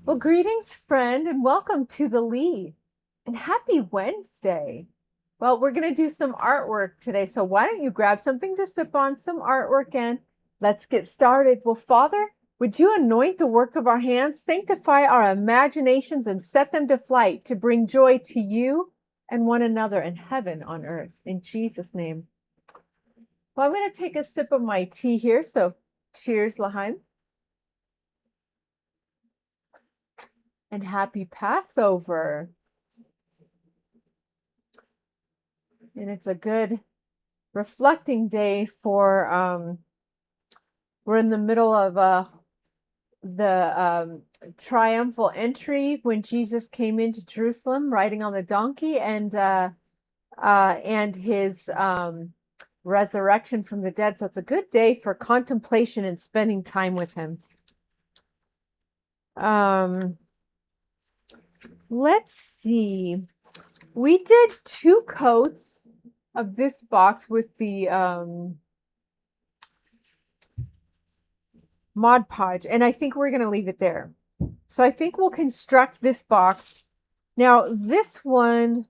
Well, greetings, friend, and welcome to the Lee. And happy Wednesday. Well, we're going to do some artwork today. So why don't you grab something to sip on, some artwork, and let's get started. Well, Father, would you anoint the work of our hands, sanctify our imaginations, and set them to flight to bring joy to you and one another in heaven on earth. In Jesus' name. Well, I'm going to take a sip of my tea here. So cheers, Lahaim. And happy Passover. And it's a good reflecting day for we're in the middle of the triumphal entry when Jesus came into Jerusalem riding on the donkey and his resurrection from the dead. So it's a good day for contemplation and spending time with him. Let's see. We did 2 coats of this box with the Mod Podge, and I think we're going to leave it there. So I think we'll construct this box. Now, this one,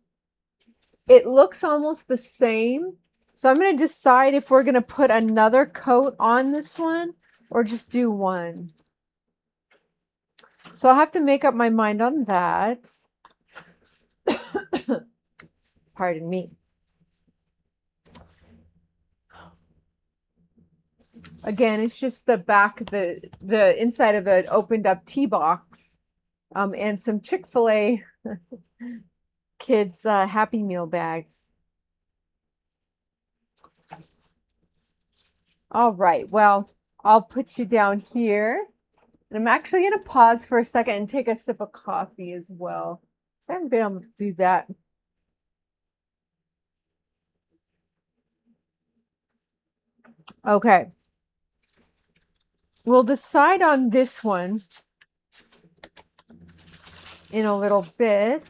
it looks almost the same. So I'm going to decide if we're going to put another coat on this one or just do one. So I'll have to make up my mind on that. Pardon me. Again, it's just the back, the inside of an opened up tea box, and some Chick-fil-A kids Happy Meal bags. All right, well, I'll put you down here. And I'm actually going to pause for a second and take a sip of coffee as well. So I haven't been able to do that. Okay. We'll decide on this one in a little bit.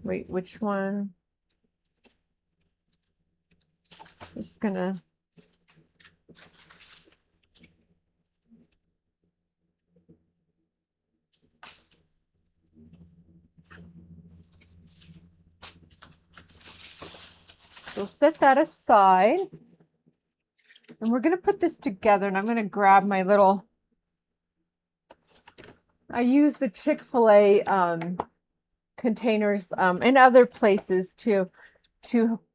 Wait, which one? Just gonna we'll set that aside. And we're gonna put this together, and I'm gonna grab my little, I use the Chick-fil-A containers and other places to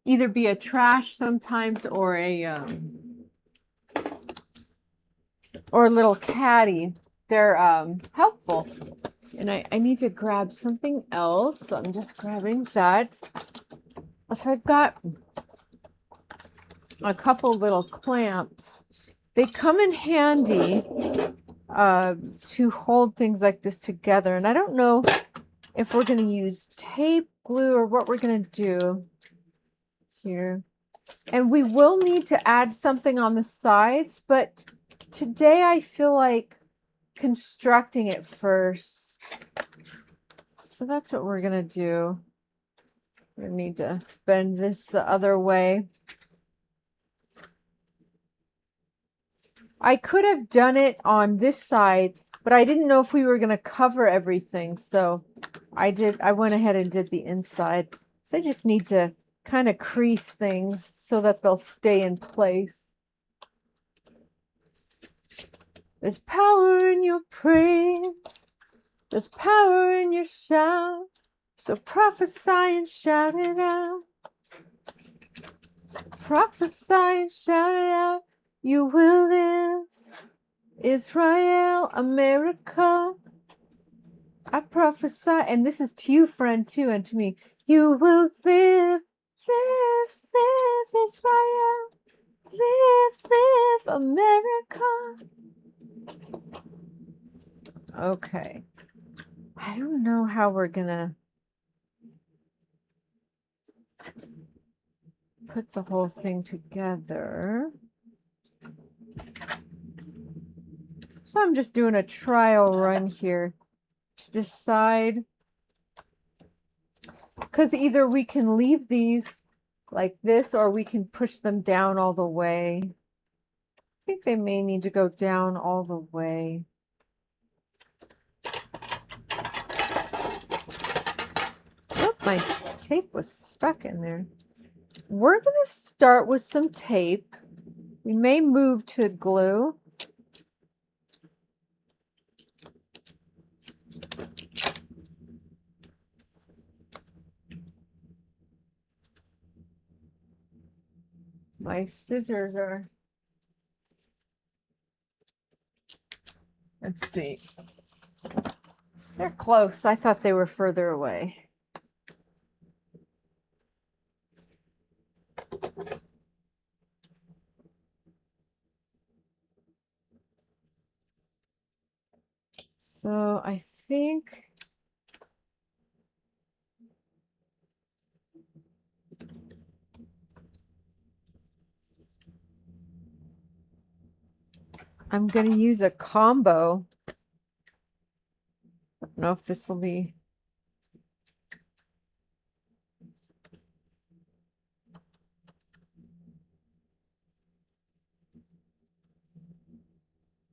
either be a trash sometimes or a little caddy. They're helpful. And I need to grab something else, so I'm just grabbing that. So I've got a couple little clamps. They come in handy to hold things like this together. And I don't know if we're going to use tape, glue, or what we're going to do here. And we will need to add something on the sides, but today I feel like constructing it first. So that's what we're going to do. We're going to need to bend this the other way. I could have done it on this side, but I didn't know if we were going to cover everything. So I went ahead and did the inside. So I just need to kind of crease things so that they'll stay in place. There's power in your praise. There's power in your shout. So prophesy and shout it out. Prophesy and shout it out. You will live. Israel, America. I prophesy. And this is to you, friend, too, and to me. You will live, live, live, Israel. Live, live, America. Okay. I don't know how we're gonna put the whole thing together. So I'm just doing a trial run here to decide, because either we can leave these like this or we can push them down all the way. I think they may need to go down all the way. My tape was stuck in there. We're going to start with some tape. We may move to glue. My scissors are, let's see. They're close. I thought they were further away. So I think I'm going to use a combo. I don't know if this will be.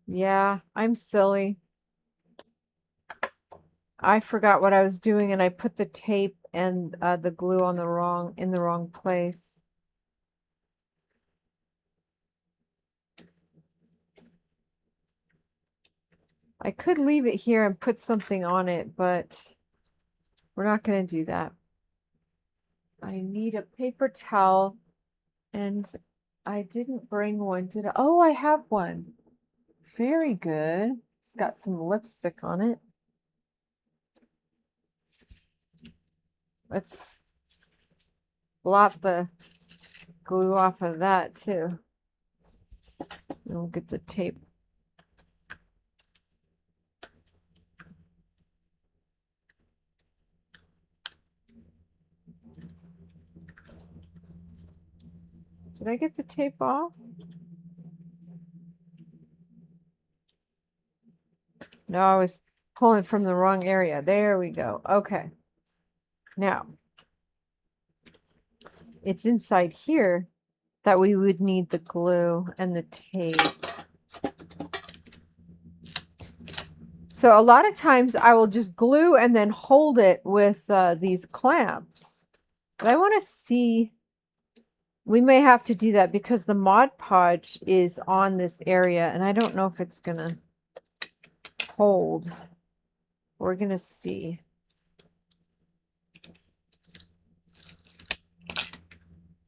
Yeah, I'm silly. I forgot what I was doing and I put the tape and the glue on in the wrong place. I could leave it here and put something on it, but we're not going to do that. I need a paper towel and I didn't bring one, did I? Oh, I have one. Very good. It's got some lipstick on it. Let's blot the glue off of that too. And we'll get the tape. Did I get the tape off? No, I was pulling from the wrong area. There we go. Okay. Now, it's inside here that we would need the glue and the tape. So a lot of times I will just glue and then hold it with these clamps. But I want to see, we may have to do that because the Mod Podge is on this area and I don't know if it's going to hold. We're going to see.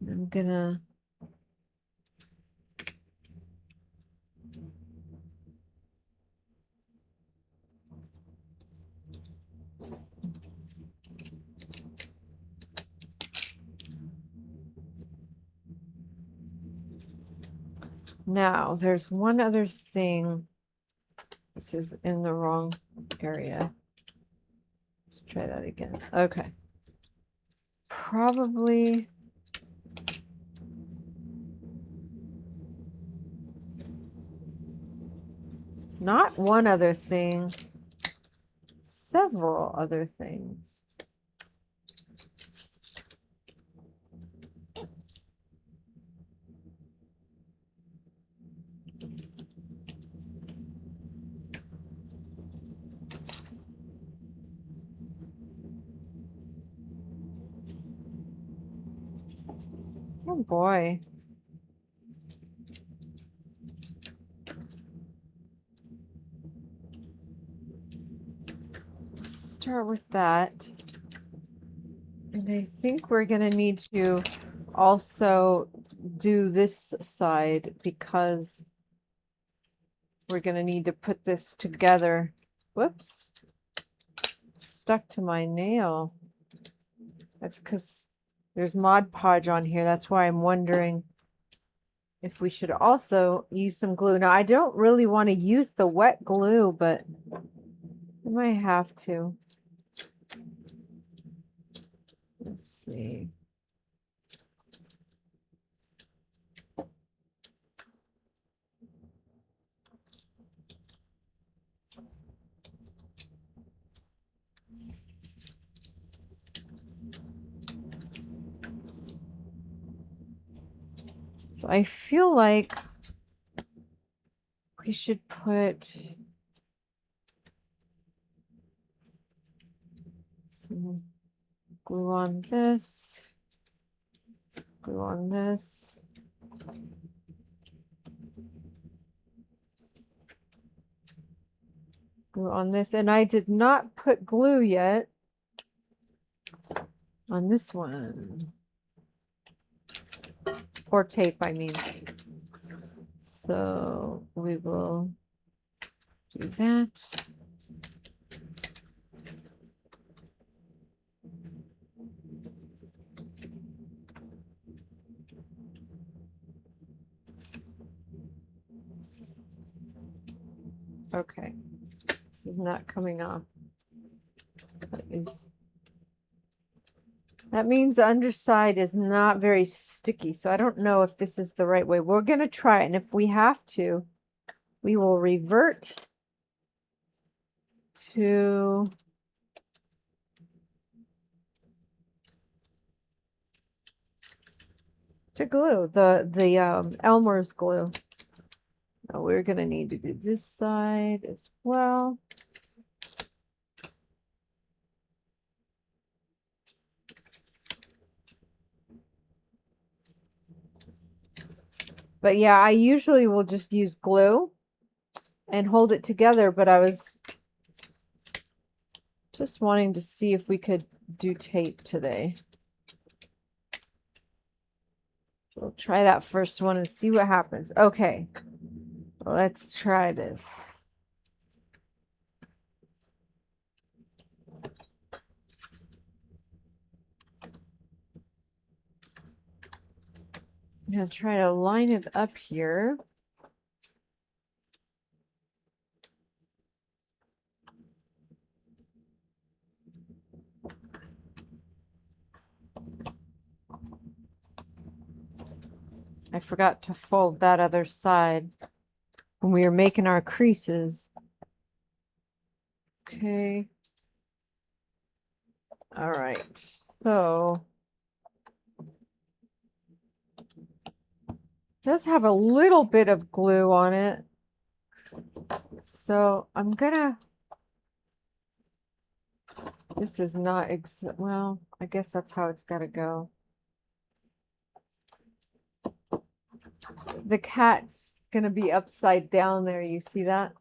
I'm going to now, there's one other thing. This is in the wrong area. Let's try that again. Okay. Probably not one other thing, several other things. Oh boy. Start with that. And I think we're going to need to also do this side because we're going to need to put this together. Whoops. Stuck to my nail. That's because there's Mod Podge on here. That's why I'm wondering if we should also use some glue. Now, I don't really want to use the wet glue, but I might have to. Let's see. So I feel like we should put some Glue on this. Glue on this. Glue on this. And I did not put glue yet on this one. Or tape, I mean. So we will do that. Okay, this is not coming off. That means the underside is not very sticky, so I don't know if this is the right way. We're going to try it, and if we have to, we will revert to glue, the Elmer's glue. Now we're going to need to do this side as well. But yeah, I usually will just use glue and hold it together, but I was just wanting to see if we could do tape today. We'll try that first one and see what happens. Okay, let's try this. I'm going to try to line it up here. I forgot to fold that other side when we were making our creases. Okay. All right. So it does have a little bit of glue on it. So I'm gonna, this is not, well, I guess that's how it's gotta go. The cat's gonna be upside down there, you see that?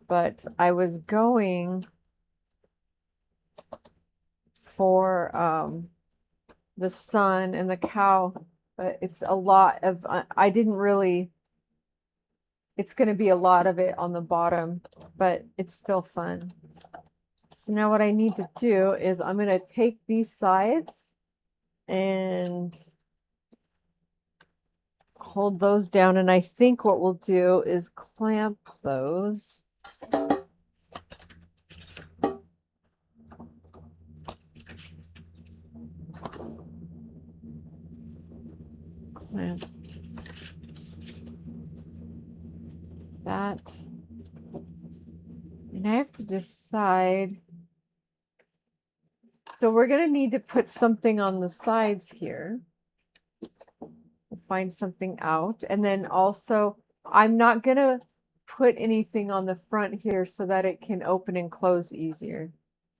But I was going for the sun and the cow, but it's a lot of, I didn't really, it's going to be a lot of it on the bottom, but it's still fun. So now what I need to do is I'm going to take these sides and hold those down, and I think what we'll do is clamp those. Clamp that. And I have to decide. So we're going to need to put something on the sides here. We'll find something out. And then also, I'm not going to put anything on the front here so that it can open and close easier.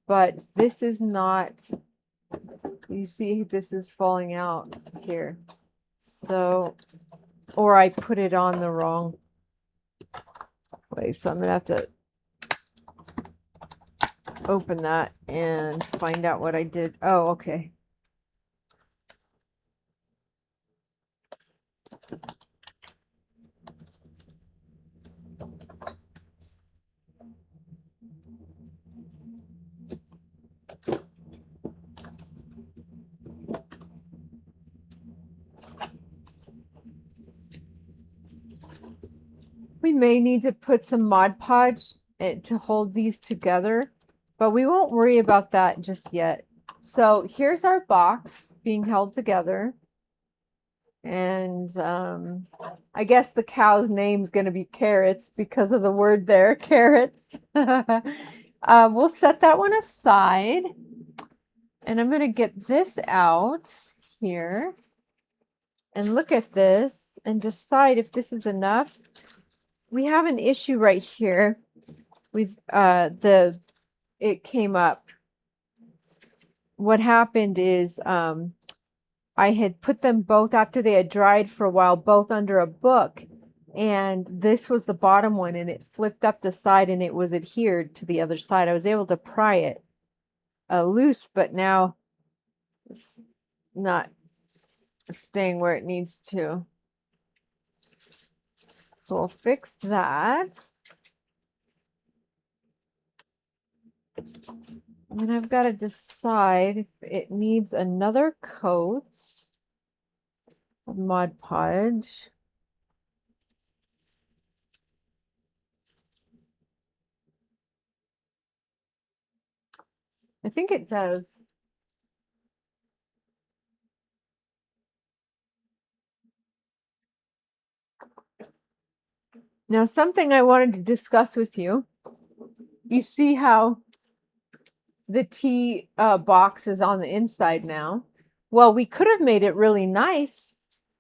But this is not, you see, this is falling out here. So, or I put it on the wrong way. So I'm going to have to open that and find out what I did. Oh, okay. We may need to put some Mod Podge to hold these together, but we won't worry about that just yet. So here's our box being held together. And I guess the cow's name's going to be Carrots because of the word there, carrots. We'll set that one aside. And I'm going to get this out here and look at this and decide if this is enough. We have an issue right here. We've it came up. what happened is I had put them both after they had dried for a while, both under a book. And this was the bottom one, and it flipped up the side and it was adhered to the other side. I was able to pry it loose, but now it's not staying where it needs to. So we'll fix that. And then I've got to decide if it needs another coat of Mod Podge. I think it does. Now, something I wanted to discuss with you. You see how the tea box is on the inside now? Well, we could have made it really nice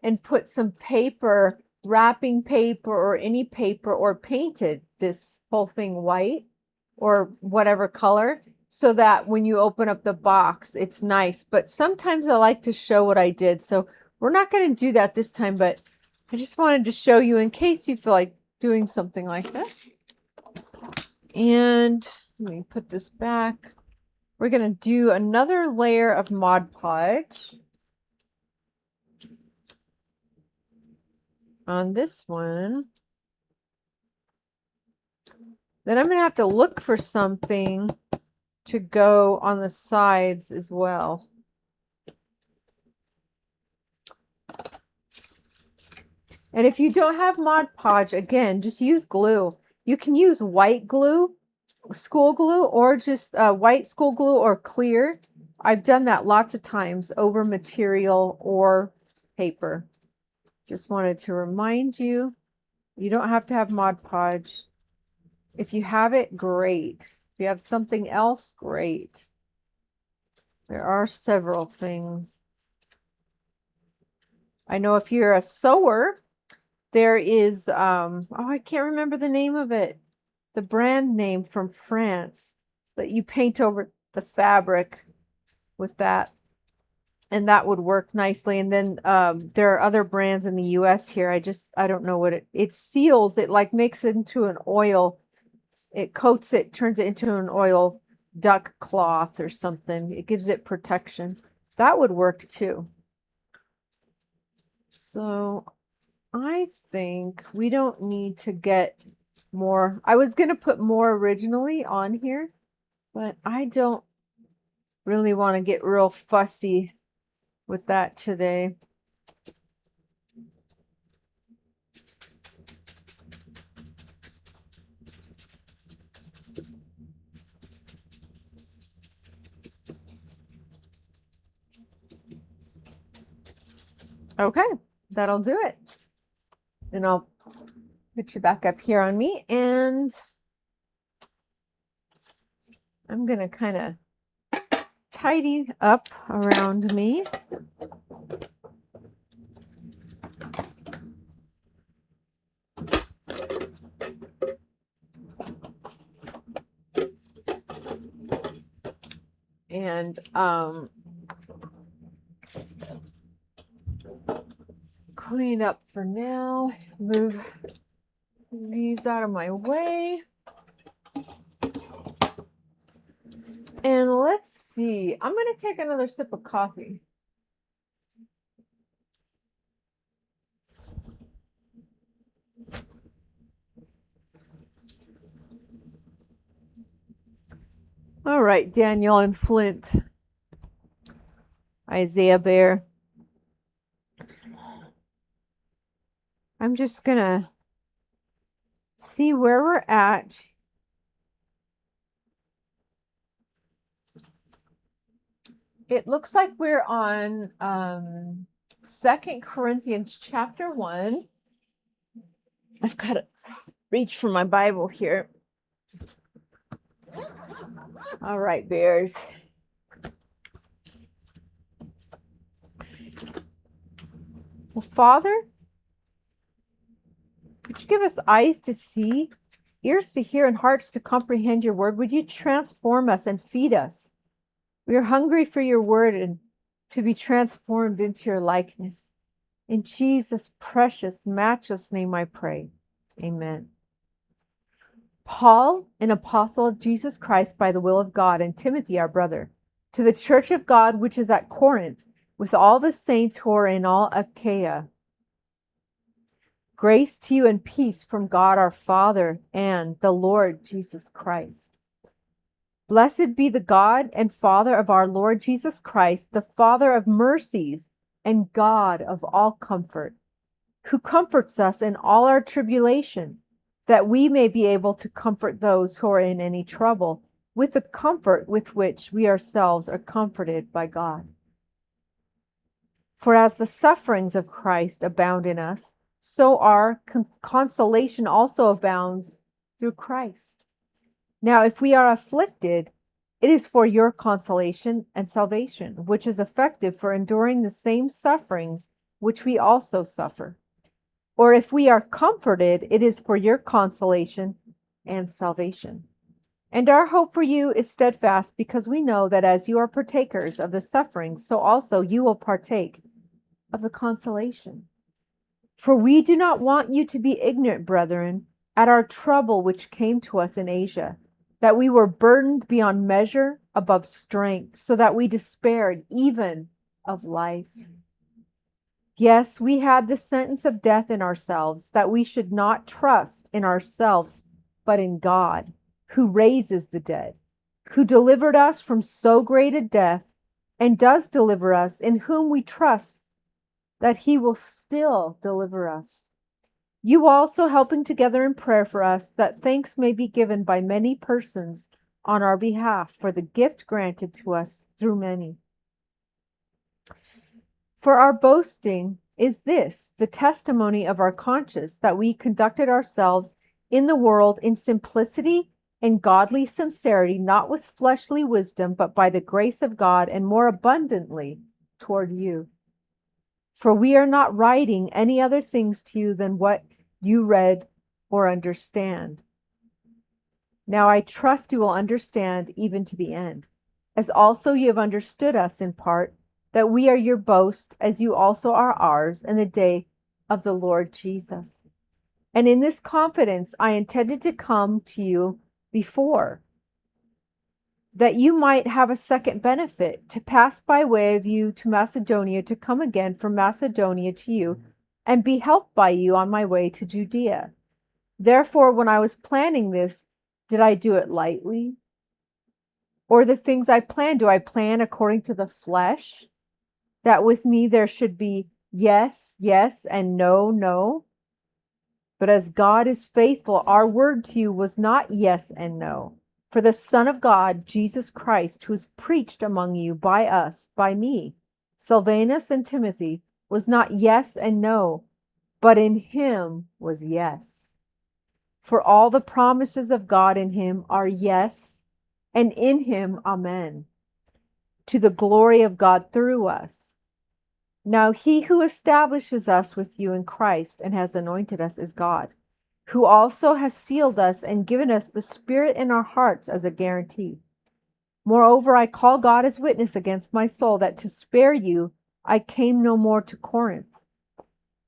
and put some paper, wrapping paper or any paper, or painted this whole thing white or whatever color, so that when you open up the box, it's nice. But sometimes I like to show what I did. So we're not going to do that this time, but I just wanted to show you in case you feel like doing something like this. And let me put this back. We're going to do another layer of Mod Podge on this one. Then I'm going to have to look for something to go on the sides as well. And if you don't have Mod Podge, again, just use glue. You can use white glue, school glue, or just white school glue or clear. I've done that lots of times over material or paper. Just wanted to remind you, you don't have to have Mod Podge. If you have it, great. If you have something else, great. There are several things. I know if you're a sewer, there is, oh, I can't remember the name of it. The brand name from France that you paint over the fabric with that. And that would work nicely. And then there are other brands in the US here. I don't know what it seals. It like makes it into an oil. It coats it, turns it into an oil duck cloth or something. It gives it protection. That would work too. So I think we don't need to get more. I was going to put more originally on here, but I don't really want to get real fussy with that today. Okay, that'll do it. And I'll put you back up here on me, and I'm going to kind of tidy up around me. And clean up for now. Move these out of my way. And let's see. I'm going to take another sip of coffee. All right, Daniel and Flint. Isaiah Bear. I'm just going to see where we're at. It looks like we're on 2 Corinthians chapter 1. I've got to reach for my Bible here. All right, bears. Well, Father, would you give us eyes to see, ears to hear, and hearts to comprehend your word? Would you transform us and feed us We are hungry for your word and to be transformed into your likeness. In Jesus' precious, matchless name I pray. Amen. Paul, an apostle of Jesus Christ by the will of God, and Timothy, our brother, to the church of God which is at Corinth, with all the saints who are in all Achaia. Grace to you and peace from God our Father and the Lord Jesus Christ. Blessed be the God and Father of our Lord Jesus Christ, the Father of mercies and God of all comfort, who comforts us in all our tribulation, that we may be able to comfort those who are in any trouble with the comfort with which we ourselves are comforted by God. For as the sufferings of Christ abound in us, so our consolation also abounds through Christ. Now, if we are afflicted, it is for your consolation and salvation, which is effective for enduring the same sufferings which we also suffer. Or if we are comforted, it is for your consolation and salvation. And our hope for you is steadfast, because we know that as you are partakers of the sufferings, so also you will partake of the consolation. For we do not want you to be ignorant, brethren, at our trouble which came to us in Asia, that we were burdened beyond measure, above strength, so that we despaired even of life. Yes, we had the sentence of death in ourselves, that we should not trust in ourselves, but in God, who raises the dead, who delivered us from so great a death, and does deliver us, in whom we trust that he will still deliver us. You also helping together in prayer for us, that thanks may be given by many persons on our behalf for the gift granted to us through many. For our boasting is this, the testimony of our conscience, that we conducted ourselves in the world in simplicity and godly sincerity, not with fleshly wisdom, but by the grace of God, and more abundantly toward you. For we are not writing any other things to you than what you read or understand. Now I trust you will understand even to the end, as also you have understood us in part, that we are your boast, as you also are ours, in the day of the Lord Jesus. And in this confidence I intended to come to you before, that you might have a second benefit, to pass by way of you to Macedonia, to come again from Macedonia to you, and be helped by you on my way to Judea. Therefore, when I was planning this, did I do it lightly? Or the things I plan, do I plan according to the flesh? That with me there should be yes, yes, and no, no? But as God is faithful, our word to you was not yes and no. For the Son of God, Jesus Christ, who is preached among you by us, by me, Silvanus and Timothy, was not yes and no, but in him was yes. For all the promises of God in him are yes, and in him amen, to the glory of God through us. Now he who establishes us with you in Christ and has anointed us is God, who also has sealed us and given us the Spirit in our hearts as a guarantee. Moreover, I call God as witness against my soul that to spare you I came no more to Corinth.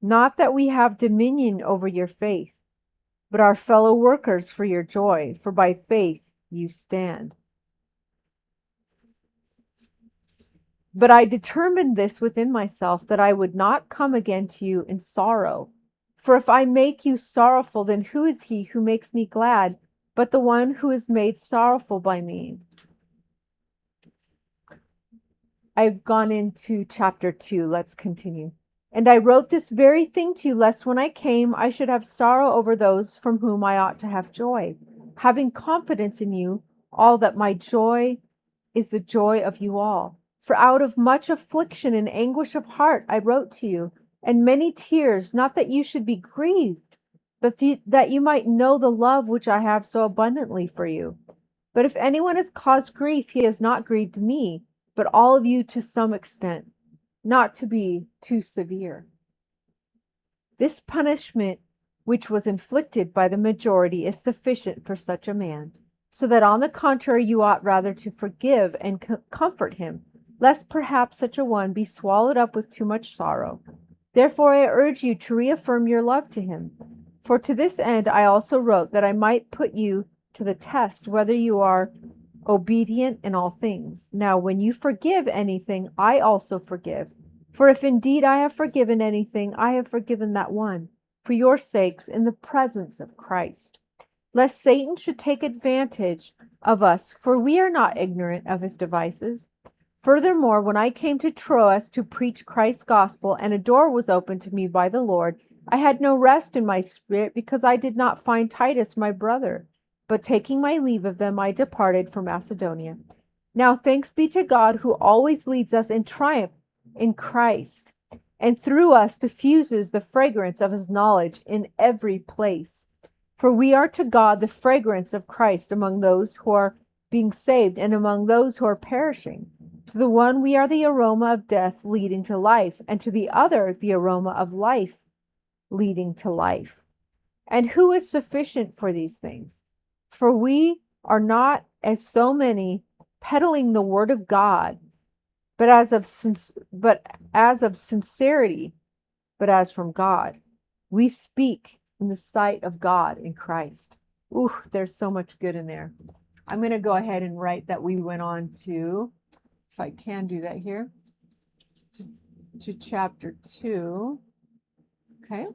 Not that we have dominion over your faith, but are fellow workers for your joy, for by faith you stand. But I determined this within myself, that I would not come again to you in sorrow. For if I make you sorrowful, then who is he who makes me glad, but the one who is made sorrowful by me? I've gone into chapter 2. Let's continue. And I wrote this very thing to you, lest when I came I should have sorrow over those from whom I ought to have joy, having confidence in you, all that my joy is the joy of you all. For out of much affliction and anguish of heart I wrote to you, and many tears, not that you should be grieved, but that you might know the love which I have so abundantly for you. But if anyone has caused grief, he has not grieved me, but all of you to some extent, not to be too severe. This punishment which was inflicted by the majority is sufficient for such a man, so that on the contrary you ought rather to forgive and comfort him, lest perhaps such a one be swallowed up with too much sorrow. Therefore I urge you to reaffirm your love to him. For to this end I also wrote, that I might put you to the test whether you are obedient in all things. Now when you forgive anything, I also forgive. For if indeed I have forgiven anything, I have forgiven that one, for your sakes, in the presence of Christ, lest Satan should take advantage of us, for we are not ignorant of his devices. Furthermore, when I came to Troas to preach Christ's gospel, and a door was opened to me by the Lord, I had no rest in my spirit, because I did not find Titus my brother. But taking my leave of them, I departed for Macedonia. Now thanks be to God, who always leads us in triumph in Christ, and through us diffuses the fragrance of his knowledge in every place. For we are to God the fragrance of Christ among those who are being saved and among those who are perishing. To the one we are the aroma of death leading to life, and to the other the aroma of life leading to life. And who is sufficient for these things? For we are not as so many peddling the word of God, but as of sincerity, but as from God. We speak in the sight of God in Christ. Ooh, there's so much good in there. I'm going to go ahead and write that we went on to, if I can do that here, to chapter 2. Okay.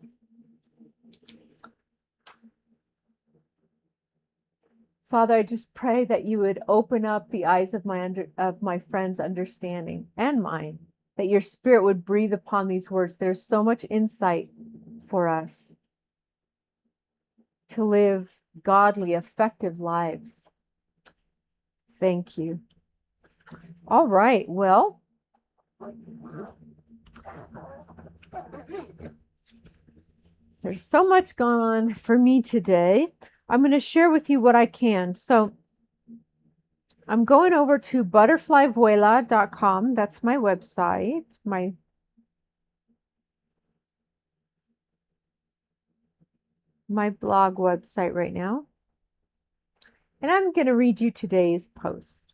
Father, I just pray that you would open up the eyes of my friends' understanding and mine, that your spirit would breathe upon these words. There's so much insight for us to live godly, effective lives. Thank you. All right. Well, there's so much going on for me today. I'm going to share with you what I can. So I'm going over to butterflyvuela.com. That's my website, my blog website right now. And I'm going to read you today's post.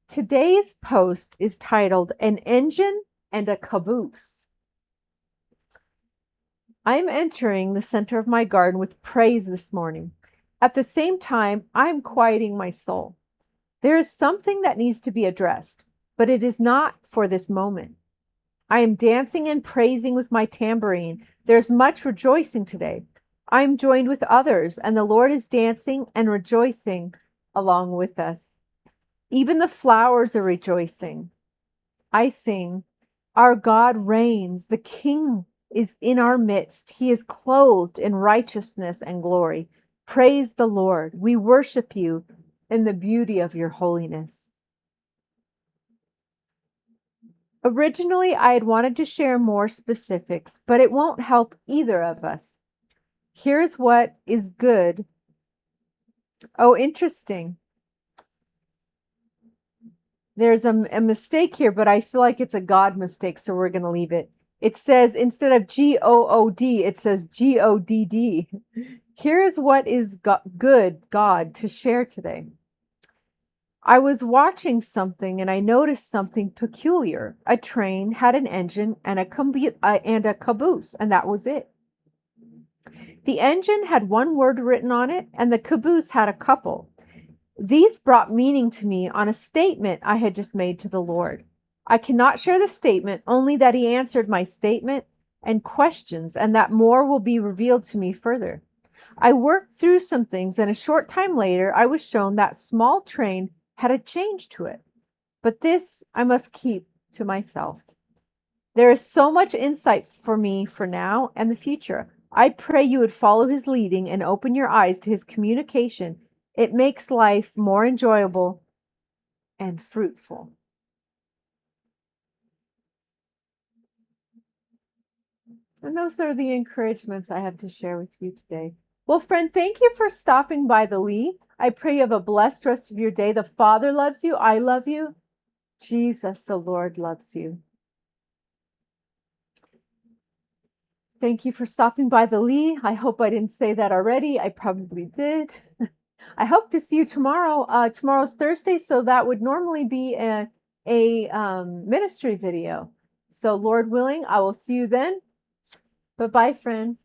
Today's post is titled An Engine and a Caboose. I'm entering the center of my garden with praise this morning. At the same time, I'm quieting my soul. There is something that needs to be addressed, but it is not for this moment. I am dancing and praising with my tambourine. There's much rejoicing today. I am joined with others, and the Lord is dancing and rejoicing along with us. Even the flowers are rejoicing. I sing, our God reigns. The King is in our midst. He is clothed in righteousness and glory. Praise the Lord. We worship you in the beauty of your holiness. Originally, I had wanted to share more specifics, but it won't help either of us. Here's what is good. Oh, interesting. There's a mistake here, but I feel like it's a God mistake, so we're going to leave it. It says, instead of G-O-O-D, it says G-O-D-D. Here's what is good, God, to share today. I was watching something and I noticed something peculiar. A train had an engine and a caboose, and that was it. The engine had one word written on it, and the caboose had a couple. These brought meaning to me on a statement I had just made to the Lord. I cannot share the statement, only that he answered my statement and questions, and that more will be revealed to me further. I worked through some things, and a short time later, I was shown that small train had a change to it. But this I must keep to myself. There is so much insight for me for now and the future. I pray you would follow his leading and open your eyes to his communication. It makes life more enjoyable and fruitful. And those are the encouragements I have to share with you today. Well, friend, thank you for stopping by the Lee. I pray you have a blessed rest of your day. The Father loves you. I love you. Jesus, the Lord, loves you. Thank you for stopping by the Lee. I hope I didn't say that already. I probably did. I hope to see you tomorrow. Tomorrow's Thursday, so that would normally be a ministry video. So Lord willing, I will see you then. Bye-bye, friend.